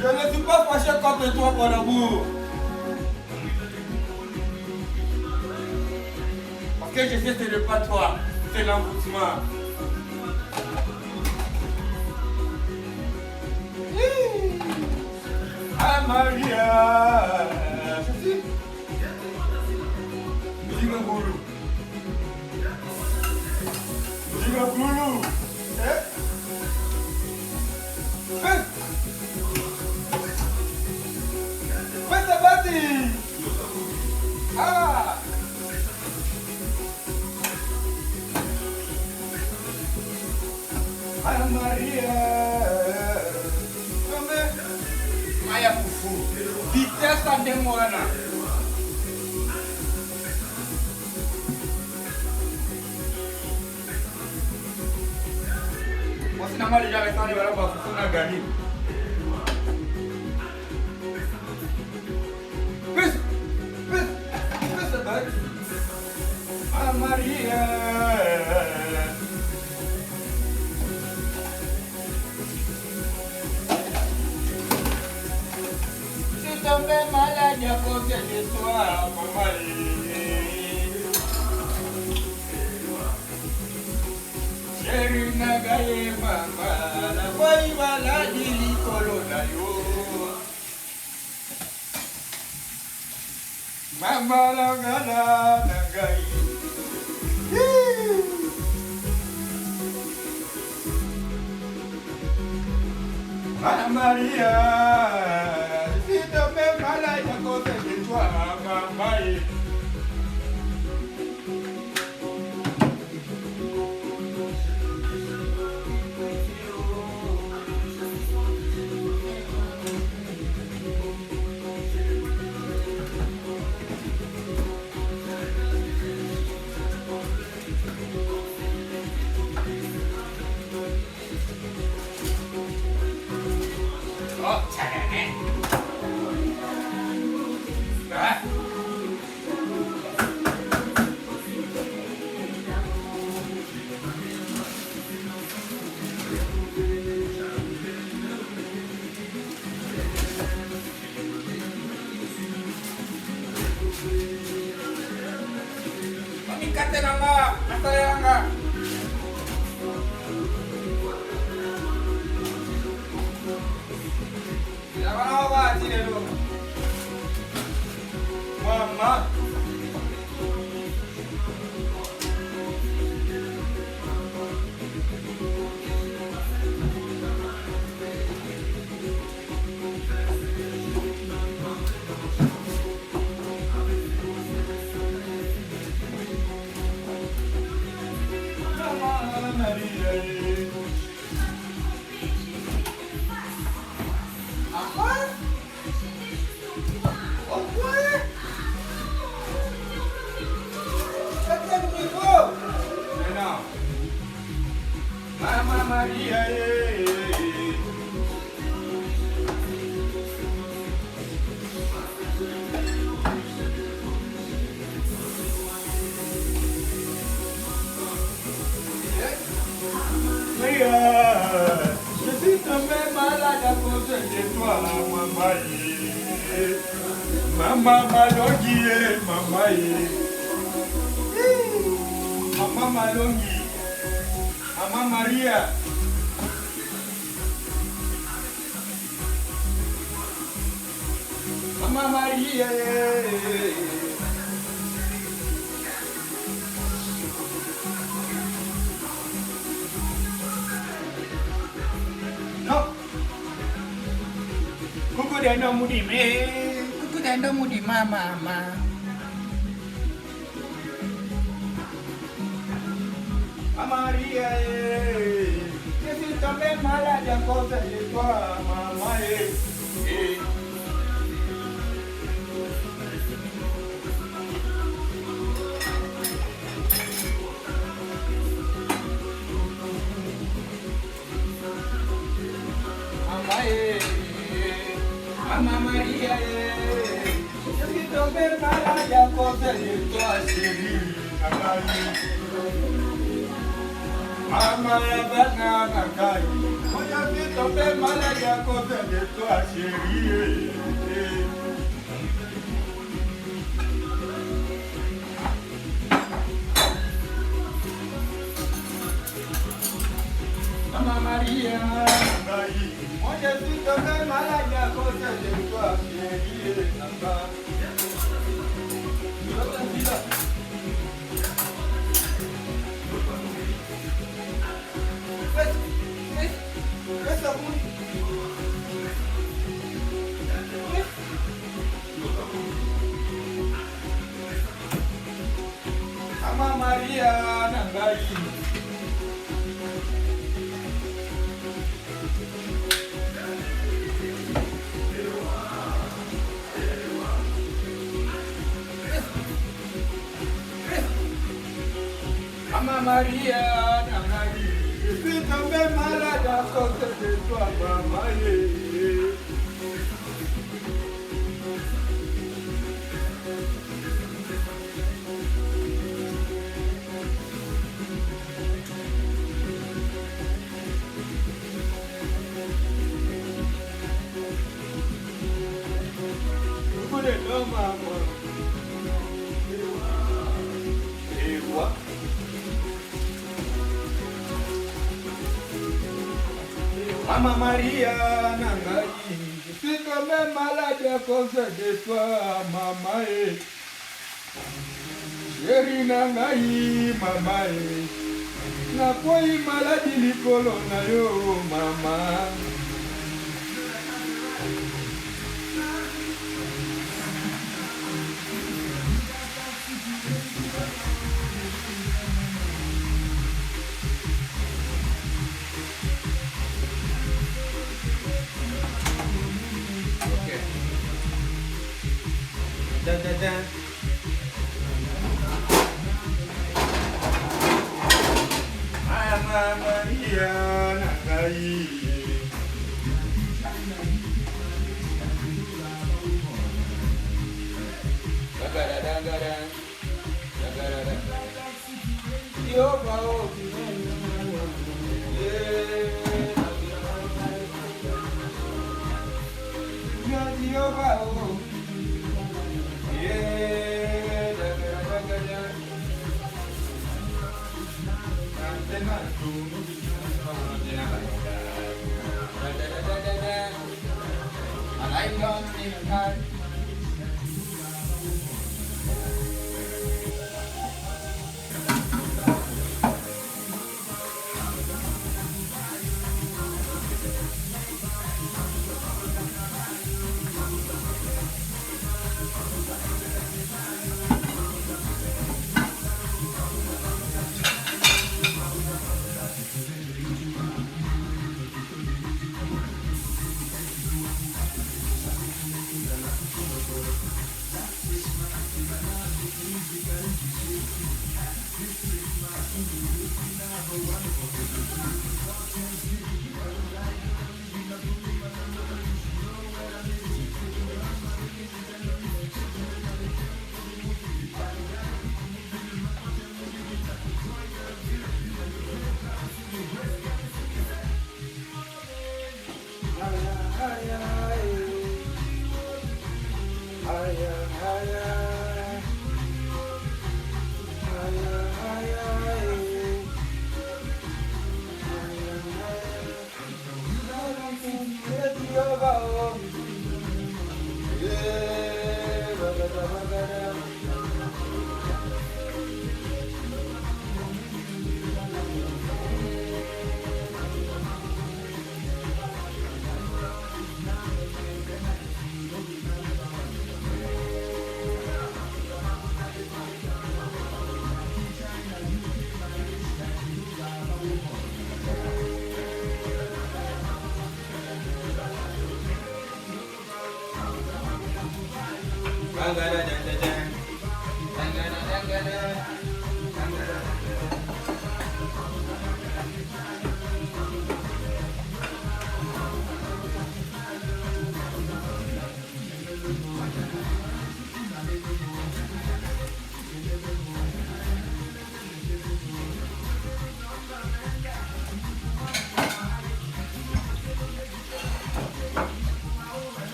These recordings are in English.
Je ne suis pas fâché contre toi, mon amour. Parce que je sais que ce n'est pas toi, c'est l'envoûtement. Ah Maria, je suis. Musique boulou. Musique boulou. Fais bati. Ah. Ah Maria. Maya fufu. Vitesse à demorana. Moi c'est normal déjà avec ça il va là fufu na gagné. Ah Maria. Tombé malade à côté de toi, maman. Chérie Nagaye, maman, la voix la dili colonayo. Maman la gana Nagaye. Ah Maria. Malade à côté de toi, maman. Oh, 잘하네. Kate nanga, kate nanga. Jangan apa sini dulu. Mama. Mama Maria, je suis tombé malade à cause de toi, maman. Maman Malongi, maman. Maman Malongi. Mama Maria. Mama Maria. No. Kuku dendo mudi me. Kuku dendo mudi mama. Maria, je suis tombé malade à cause de toi, maman. Maman Maria, je suis tombé malade à cause de toi, chérie. Mama ya bana nakai, moja vito be malaga kote de to chérie. Mama Maria nakai, moja vito be malaga kote de to chérie. Namba. Mama Maria nangai. Mama Maria nangai. Si tombe malade à cause de toi, maman. Mama Maria nangai, je suis tombé malade à cause de toi, maman. Chérie nangai, maman. Nakoi maladi likolo na yo, mama. Da da da. Mama Maria nangai. Dagara dagara. Dagara dagara. Yo bao. Yo bao.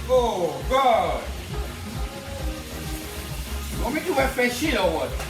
Oh, God! Want me to refresh it or what?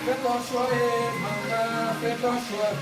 Fais ton choix, maman, fais ton choix.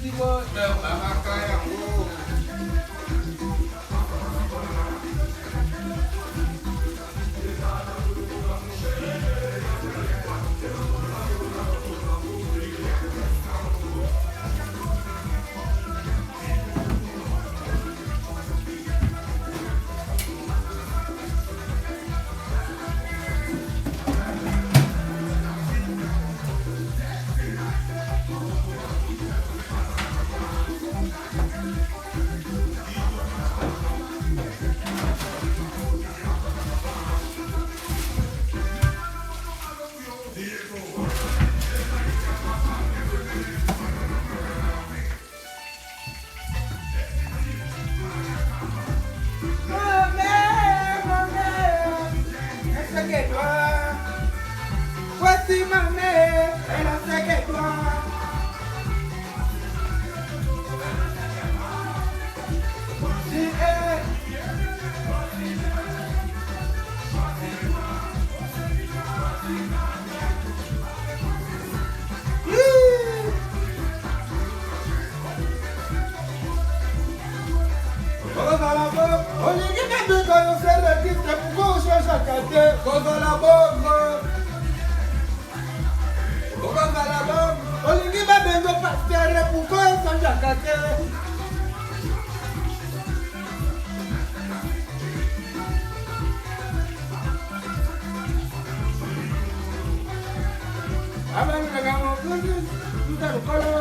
tibo na babaka yango. Voici ma mère, elle a fait que toi. Si elle olingi nabika yoselekite mukoshashakate kozala bongo okozala bongo olingi babengo pastere mukosanjakate abanagamokuzi tutalukolo